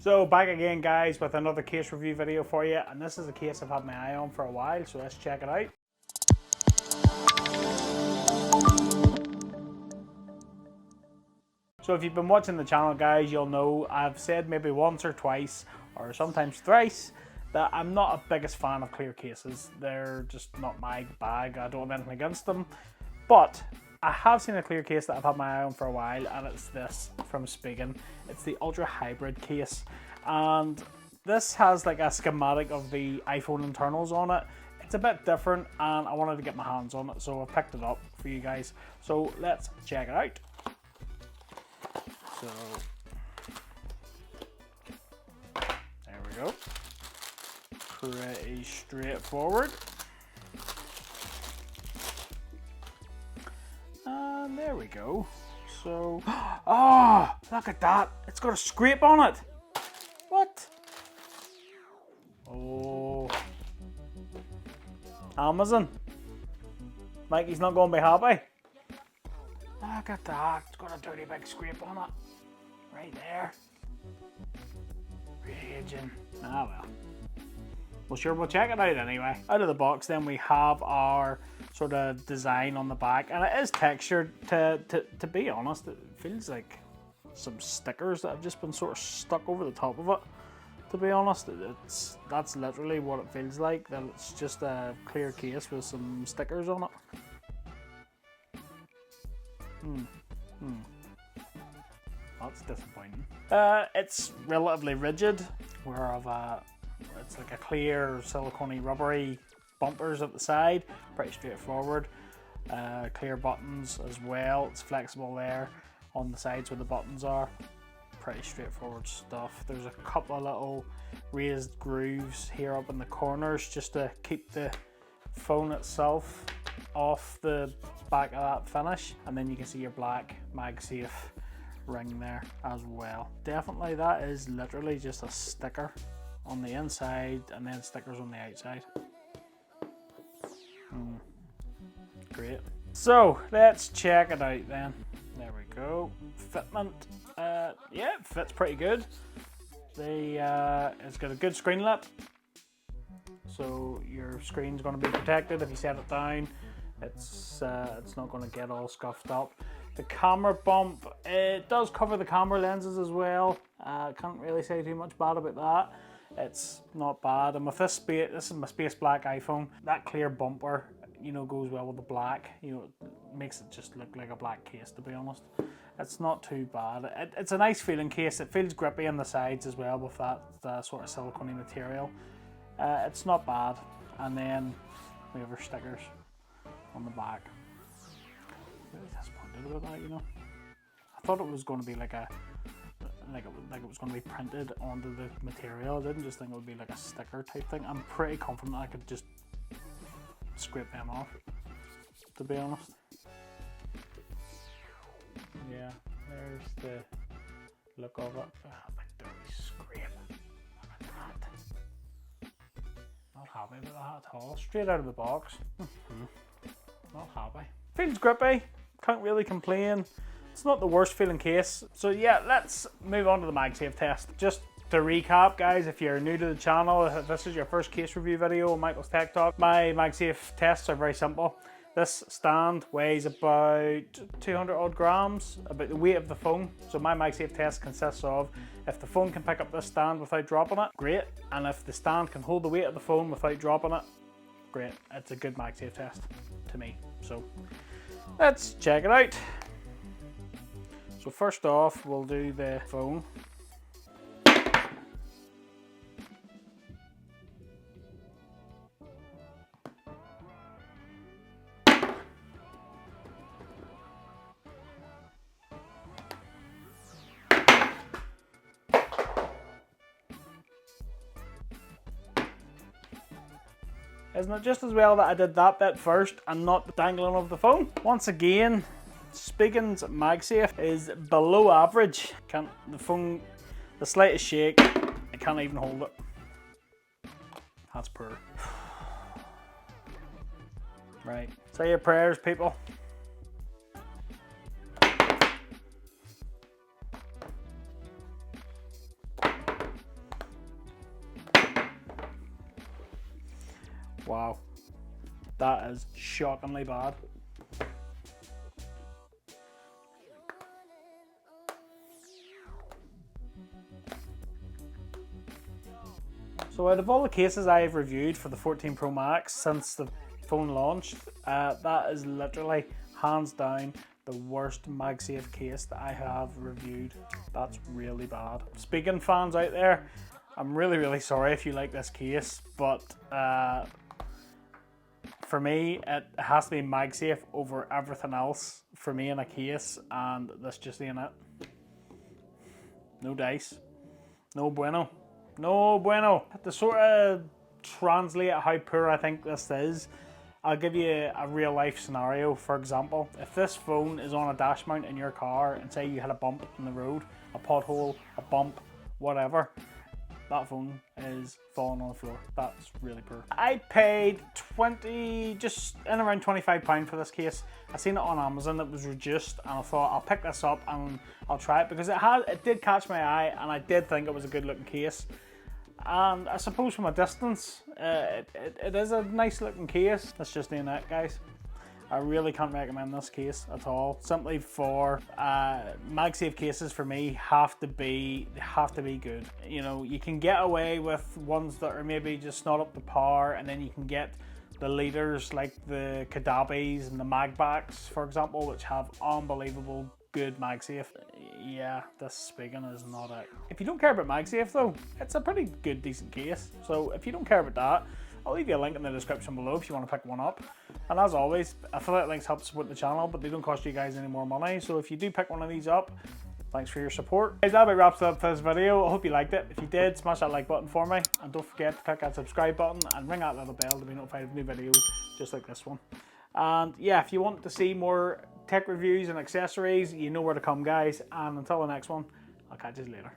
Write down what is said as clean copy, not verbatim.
So back again guys with another case review video for you, and this is a case I've had my eye on for a while, so let's check it out. So if you've been watching the channel guys, you'll know I've said maybe once or twice or sometimes thrice that I'm not a biggest fan of clear cases. They're just not my bag. I don't have anything against them, but I have seen a clear case that I've had my eye on for a while, and it's this from Spigen. It's the Ultra Hybrid case, and this has like a schematic of the iPhone internals on it. It's a bit different and I wanted to get my hands on it, so I picked it up for you guys. So let's check it out. So there we go. Pretty straightforward. And there we go. So, oh, look at that. It's got a scrape on it. What? Oh. Amazon. Mikey's not going to be happy. Look at that. It's got a dirty big scrape on it. Right there. Raging. Ah well. Well sure, we'll check it out anyway. Out of the box then we have our sort of design on the back, and it is textured. To be honest, it feels like some stickers that have just been sort of stuck over the top of it. To be honest, that's literally what it feels like, that it's just a clear case with some stickers on it. That's disappointing. It's relatively rigid, it's like a clear silicone rubbery bumpers at the side, pretty straightforward. Clear buttons as well, it's flexible there on the sides where the buttons are. Pretty straightforward stuff. There's a couple of little raised grooves here up in the corners just to keep the phone itself off the back of that finish, and then you can see your black Magsafe ring there as well. Definitely that is literally just a sticker on the inside and then stickers on the outside. Great. So let's check it out then. There we go. Fitment. Yeah, it fits pretty good. It's got a good screen lip, so your screen's going to be protected. If you set it down, it's not going to get all scuffed up. The camera bump, it does cover the camera lenses as well. Can't really say too much bad about that. It's not bad. And with this is my space black iPhone. That clear bumper, you know, goes well with the black. You know, it makes it just look like a black case, to be honest. It's not too bad. It's a nice feeling case. It feels grippy on the sides as well with that sort of silicone material. It's not bad. And then we have our stickers on the back. Really disappointed about that, you know. I thought it was going to be like it was going to be printed onto the material. I didn't just think it would be like a sticker type thing. I'm pretty confident I could just scrape them off, to be honest. Yeah, there's the look of it. Oh, big dirty scrape. Look at that. Not happy with that at all. Straight out of the box. Not happy. Feels grippy. Can't really complain. It's not the worst feeling case. So yeah, let's move on to the Magsafe test. Just to recap guys, if you're new to the channel, if this is your first case review video on Michael's Tech Talk, my Magsafe tests are very simple. This stand weighs about 200 odd grams, about the weight of the phone. So my Magsafe test consists of, if the phone can pick up this stand without dropping it, great. And if the stand can hold the weight of the phone without dropping it, great. It's a good Magsafe test to me. So let's check it out. So first off, we'll do the phone. Isn't it just as well that I did that bit first and not the dangling of the phone? Once again, Spigen's Magsafe is below average. The slightest shake, I can't even hold it. That's poor. Right, say your prayers, people. Wow, that is shockingly bad. So out of all the cases I have reviewed for the 14 Pro Max since the phone launched, that is literally hands down the worst Magsafe case that I have reviewed. That's really bad. Spigen fans out there, I'm really sorry if you like this case, but for me it has to be Magsafe over everything else for me in a case, and this just ain't it. No dice. No bueno. No bueno. To sort of translate how poor I think this is, I'll give you a real life scenario. For example, if this phone is on a dash mount in your car and say you had a bump in the road, a pothole, a bump, whatever, that phone is falling on the floor. That's really poor. I paid 20, just in around £25 for this case. I seen it on Amazon, it was reduced, and I thought I'll pick this up and I'll try it because it did catch my eye and I did think it was a good looking case. And I suppose from a distance, it is a nice looking case. That's just ain't it, guys. I really can't recommend this case at all. Simply for Magsafe cases for me have to be good. You know, you can get away with ones that are maybe just not up to par, and then you can get the leaders like the Kadabis and the Magbacks, for example, which have unbelievable good Magsafe. Yeah, this Spigen is not it. If you don't care about Magsafe though, it's a pretty good, decent case. So if you don't care about that, I'll leave you a link in the description below if you want to pick one up. And as always, affiliate links help support the channel, but they don't cost you guys any more money. So if you do pick one of these up, thanks for your support. Guys, that about wraps it up for this video. I hope you liked it. If you did, smash that like button for me. And don't forget to click that subscribe button and ring that little bell to be notified of new videos just like this one. And yeah, if you want to see more tech reviews and accessories, you know where to come, guys. And until the next one, I'll catch you later.